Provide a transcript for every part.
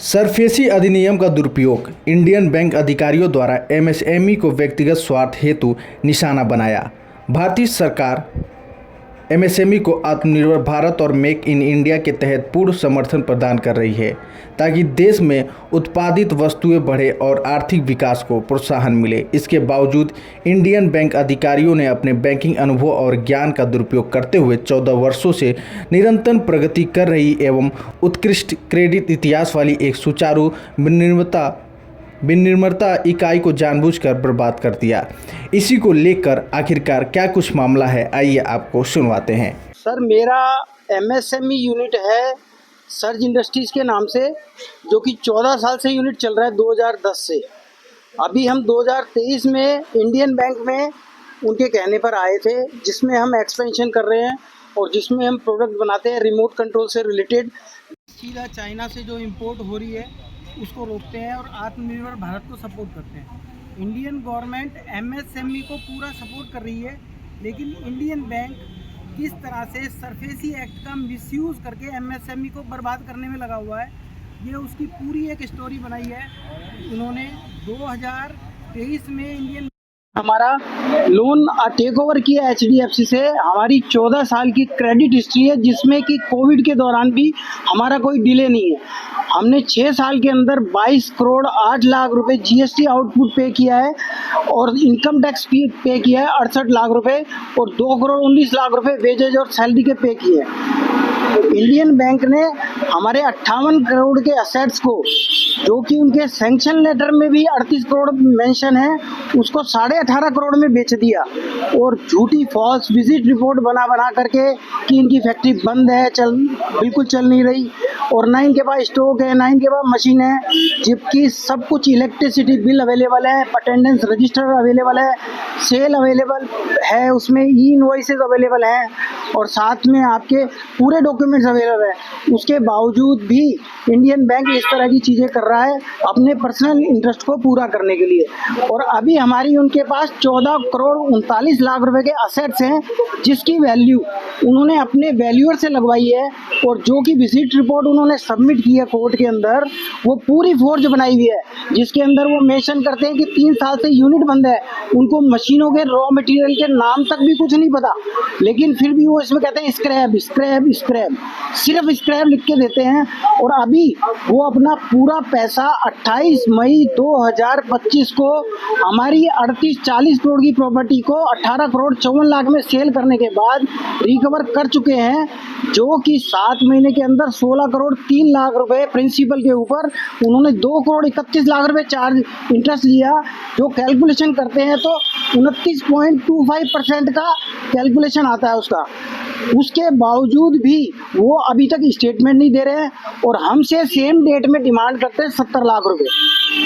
सरफेसी अधिनियम का दुरुपयोग। इंडियन बैंक अधिकारियों द्वारा एमएसएमई को व्यक्तिगत स्वार्थ हेतु निशाना बनाया। भारतीय सरकार एमएसएमई को आत्मनिर्भर भारत और मेक इन इंडिया के तहत पूर्ण समर्थन प्रदान कर रही है ताकि देश में उत्पादित वस्तुएं बढ़े और आर्थिक विकास को प्रोत्साहन मिले। इसके बावजूद इंडियन बैंक अधिकारियों ने अपने बैंकिंग अनुभव और ज्ञान का दुरुपयोग करते हुए 14 वर्षों से निरंतर प्रगति कर रही एवं उत्कृष्ट क्रेडिट इतिहास वाली एक सुचारू विनिर्माता इकाई को जानबूझकर बर्बाद कर दिया। इसी को लेकर आखिरकार क्या कुछ मामला है, आइए आपको सुनवाते हैं। सर, मेरा एमएसएमई यूनिट है सर्ज इंडस्ट्रीज़ के नाम से, जो कि 14 साल से यूनिट चल रहा है 2010 से। अभी हम 2023 में इंडियन बैंक में उनके कहने पर आए थे, जिसमें हम एक्सपेंशन कर रहे हैं और जिसमें हम प्रोडक्ट बनाते हैं रिमोट कंट्रोल से रिलेटेड। सीधा चाइना से जो इंपोर्ट हो रही है उसको रोकते हैं और आत्मनिर्भर भारत को सपोर्ट करते हैं। इंडियन गवर्नमेंट एमएसएमई को पूरा सपोर्ट कर रही है, लेकिन इंडियन बैंक किस तरह से सरफेसी एक्ट का मिसयूज़ करके एमएसएमई को बर्बाद करने में लगा हुआ है, ये उसकी पूरी एक स्टोरी बनाई है। उन्होंने 2023 में इंडियन हमारा लोन टेक ओवर किया एचडीएफसी से। हमारी 14 साल की क्रेडिट हिस्ट्री है, जिसमें कि कोविड के दौरान भी हमारा कोई डिले नहीं है। हमने 6 साल के अंदर 22 करोड़ 8 लाख रुपए जीएसटी आउटपुट पे किया है और इनकम टैक्स पे किया है 68 लाख रुपए और 2 करोड़ 19 लाख रुपए वेजेज और सैलरी के पे किए हैं। इंडियन बैंक ने हमारे 58 करोड़ के असेट्स को, जो कि उनके सैंक्शन लेटर में भी 38 करोड़ मेंशन है, उसको 18.5 करोड़ में बेच दिया और झूठी फॉल्स विजिट रिपोर्ट बना करके कि इनकी फैक्ट्री बंद है, बिल्कुल चल नहीं रही, और ना इनके पास स्टॉक है ना इनके पास मशीन है, जबकि सब कुछ इलेक्ट्रिसिटी बिल अवेलेबल है, अटेंडेंस रजिस्टर अवेलेबल है, सेल अवेलेबल है, उसमें ई इनवॉइसेस अवेलेबल हैं और साथ में आपके पूरे डॉक्यूमेंट्स अवेलेबल है। उसके बावजूद भी इंडियन बैंक इस तरह की चीज़ें कर रहा है अपने पर्सनल इंटरेस्ट को पूरा करने के लिए। और अभी हमारी उनके पास 14 करोड़ 39 लाख रुपए के असेट्स हैं, जिसकी वैल्यू उन्होंने अपने वैल्यूअर से लगवाई है और जो कि विजिट रिपोर्ट उन्होंने सबमिट की है कोर्ट के अंदर, वो पूरी फोर्ज बनाई हुई है, जिसके अंदर वो मेंशन करते हैं कि 3 साल से यूनिट बंद है, उनको मशीनों के रॉ मटेरियल के नाम तक भी कुछ नहीं पता, लेकिन फिर भी वो इसमें कहते हैं स्क्रैप स्क्रैप स्क्रैप, सिर्फ स्क्रैप लिख के देते हैं। और अभी वो अपना पूरा पैसा 28 मई 2025 को हमारी 38-40 करोड़ की प्रॉपर्टी को 18 करोड़ 54 लाख में सेल करने के बाद रिकवर कर चुके हैं, जो कि 7 महीने के अंदर 16 करोड़ 3 लाख रुपए प्रिंसिपल के ऊपर उन्होंने 2 करोड़ 31 लाख रुपए चार्ज इंटरेस्ट लिया। जो कैलकुलेशन करते हैं तो 29.25% का कैलकुलेशन आता है उसका। उसके बावजूद भी वो अभी तक स्टेटमेंट नहीं दे रहे हैं और हमसे सेम डेट में डिमांड करते हैं 70 लाख रुपए,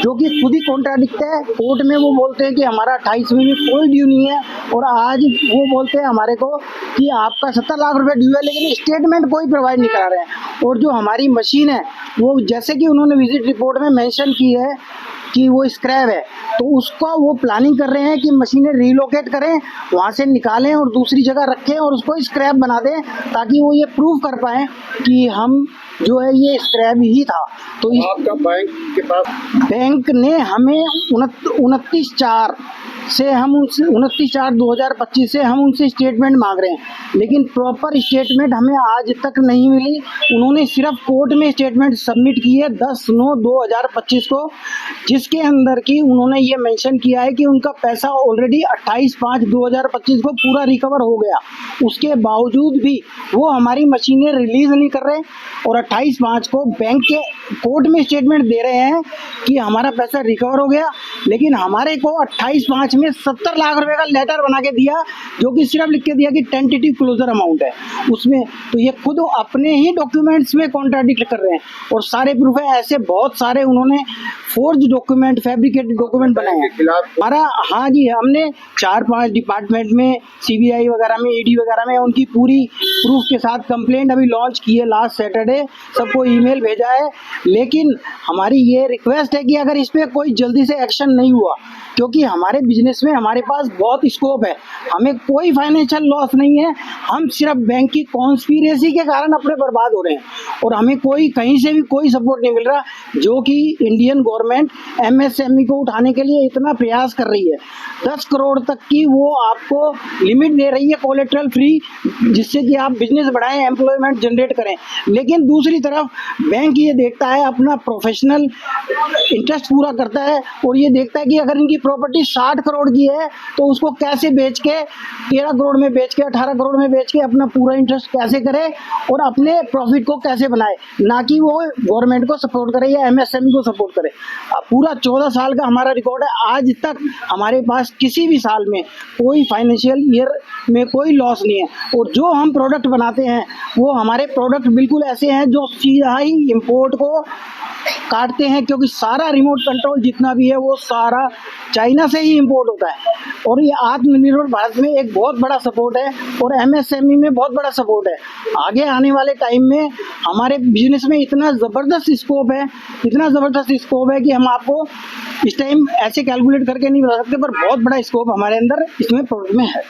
जो कि खुद ही कॉन्ट्राडिक्ट है। कोर्ट में वो बोलते हैं कि हमारा 28 में भी कोई ड्यू नहीं है और आज वो बोलते हैं हमारे को कि आपका 70 लाख रुपए ड्यू है, लेकिन स्टेटमेंट कोई प्रोवाइड नहीं करा रहे हैं। और जो हमारी मशीन है वो, जैसे कि उन्होंने विजिट रिपोर्ट में मेंशन की है कि वो स्क्रैप है, तो उसका वो प्लानिंग कर रहे हैं कि मशीनें रिलोकेट करें, वहाँ से निकालें और दूसरी जगह रखें और उसको स्क्रैप बना दें, ताकि वो ये प्रूव कर पाएँ कि हम जो है ये स्क्रैप ही था। तो आपका बैंक के पास, बैंक ने हमें 29/4 से हम उनसे 29/4/2025 से हम उनसे स्टेटमेंट मांग रहे हैं, लेकिन प्रॉपर स्टेटमेंट हमें आज तक नहीं मिली। उन्होंने सिर्फ कोर्ट में स्टेटमेंट सबमिट की है 10/9/2025 को, जिसके अंदर की उन्होंने ये मेंशन किया है कि उनका पैसा ऑलरेडी 28/5/2025 को पूरा रिकवर हो गया। उसके बावजूद भी वो हमारी मशीनें रिलीज नहीं कर रहे और 28/5 को बैंक के कोर्ट में स्टेटमेंट दे रहे हैं कि हमारा पैसा रिकवर हो गया, लेकिन हमारे को 28/5 में 70 लाख रुपए का लेटर बना के दिया, जो कि सिर्फ लिख के दिया कि टेंटेटिव क्लोजर अमाउंट है उसमें। तो ये खुद अपने ही डॉक्यूमेंट्स में कॉन्ट्राडिक्ट कर रहे हैं और सारे प्रूफ है। ऐसे बहुत सारे उन्होंने फोर्ज डॉक्यूमेंट, फैब्रिकेटेड डॉक्यूमेंट बनाए हैं हमारा। हाँ जी, हमने 4-5 डिपार्टमेंट में, सीबीआई वगैरह में, ईडी वगैरह में उनकी पूरी प्रूफ के साथ कंप्लेंट अभी लॉन्च की है लास्ट सैटरडे, सबको ईमेल भेजा है। लेकिन हमारी ये रिक्वेस्ट है कि अगर इस पर कोई जल्दी से एक्शन नहीं हुआ, क्योंकि हमारे बिजनेस में हमारे पास बहुत स्कोप है, हमें कोई फाइनेंशियल लॉस नहीं है। हम सिर्फ बैंक की कॉन्स्पिरेसी के कारण अपने बर्बाद हो रहे हैं और हमें कोई कहीं से भी कोई सपोर्ट नहीं मिल रहा, जो कि इंडियन गवर्नमेंट एमएसएमई को उठाने के लिए इतना प्रयास कर रही है। 10 करोड़ तक की वो आपको लिमिट दे रही है कोलेटरल फ्री, जिससे कि आप बिजनेस बढ़ाएं, एम्प्लॉयमेंट जनरेट करें। लेकिन दूसरी तरफ बैंक ये देखता है, अपना प्रोफेशनल इंटरेस्ट पूरा करता है और ये देखता है कि अगर इनकी प्रॉपर्टी 60 करोड़ की है तो उसको कैसे बेच के 13 करोड़ में बेच के 18 करोड़ में बेच के अपना पूरा इंटरेस्ट कैसे करे और अपने प्रॉफिट को कैसे बनाए, ना कि वो गवर्नमेंट को सपोर्ट करे या एमएसएमई को सपोर्ट करे। अब पूरा 14 साल का हमारा रिकॉर्ड है, आज तक हमारे पास किसी भी साल में कोई फाइनेंशियल ईयर में कोई लॉस नहीं है। और जो हम प्रोडक्ट बनाते हैं वो हमारे प्रोडक्ट बिल्कुल ऐसे हैं जो सीधा ही इंपोर्ट को काटते हैं, क्योंकि सारा रिमोट कंट्रोल जितना भी है वो सारा चाइना से ही इंपोर्ट होता है। और ये आत्मनिर्भर भारत में एक बहुत बड़ा सपोर्ट है और एमएसएमई में बहुत बड़ा सपोर्ट है। आगे आने वाले टाइम में हमारे बिजनेस में इतना ज़बरदस्त स्कोप है, इतना ज़बरदस्त स्कोप है कि हम आपको इस टाइम ऐसे कैलकुलेट करके नहीं बता सकते, पर बहुत बड़ा स्कोप हमारे अंदर इसमें प्रोडक्ट में है।